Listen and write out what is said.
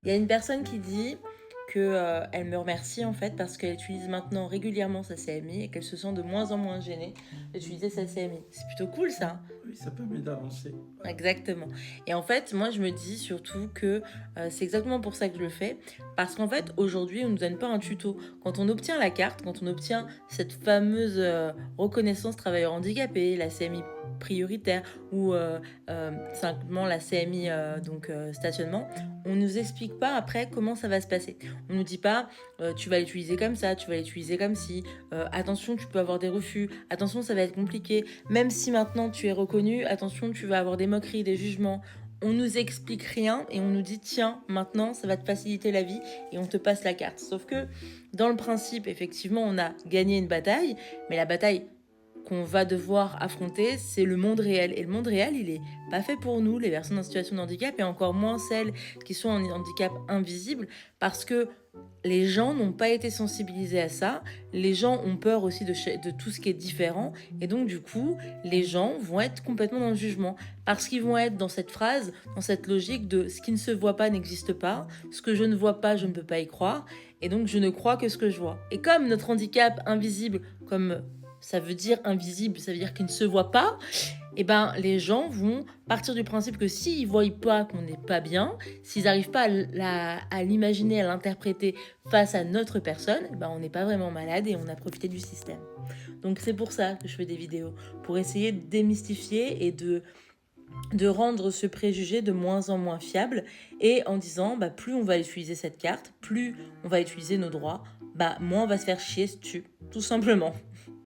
Il y a une personne qui dit que, elle me remercie en fait parce qu'elle utilise maintenant régulièrement sa CMI et qu'elle se sent de moins en moins gênée d'utiliser sa CMI. C'est plutôt cool ça, hein? Oui, ça permet d'avancer. Voilà. Exactement. Et en fait, moi, je me dis surtout que, c'est exactement pour ça que je le fais. Parce qu'en fait, aujourd'hui, on ne nous donne pas un tuto. Quand on obtient la carte, quand on obtient cette fameuse, reconnaissance travailleur handicapé, la CMI prioritaire ou, simplement la CMI, stationnement, on nous explique pas après comment ça va se passer. On nous dit pas, tu vas l'utiliser comme ça, tu vas l'utiliser comme ci, attention, tu peux avoir des refus, attention, ça va être compliqué. Même si maintenant tu es reconnu, attention, tu vas avoir des moqueries, des jugements. On nous explique rien et on nous dit tiens, maintenant ça va te faciliter la vie et on te passe la carte. Sauf que dans le principe, effectivement, on a gagné une bataille, mais la bataille qu'on va devoir affronter, c'est le monde réel. Et le monde réel, il est pas fait pour nous, les personnes en situation de handicap, et encore moins celles qui sont en handicap invisible, parce que les gens n'ont pas été sensibilisés à ça. Les gens ont peur aussi de tout ce qui est différent. Et donc, du coup, les gens vont être complètement dans le jugement. Parce qu'ils vont être dans cette phrase, dans cette logique de ce qui ne se voit pas n'existe pas, ce que je ne vois pas, je ne peux pas y croire. Et donc, je ne crois que ce que je vois. Et comme notre handicap invisible, comme ça veut dire invisible, ça veut dire qu'il ne se voit pas, et ben les gens vont partir du principe que s'ils ne voient pas qu'on n'est pas bien, s'ils n'arrivent pas à l'imaginer, à l'interpréter face à notre personne, eh ben on n'est pas vraiment malade et on a profité du système. Donc c'est pour ça que je fais des vidéos, pour essayer de démystifier et de rendre ce préjugé de moins en moins fiable, et en disant bah, plus on va utiliser cette carte, plus on va utiliser nos droits, bah, moins on va se faire chier dessus, tout simplement.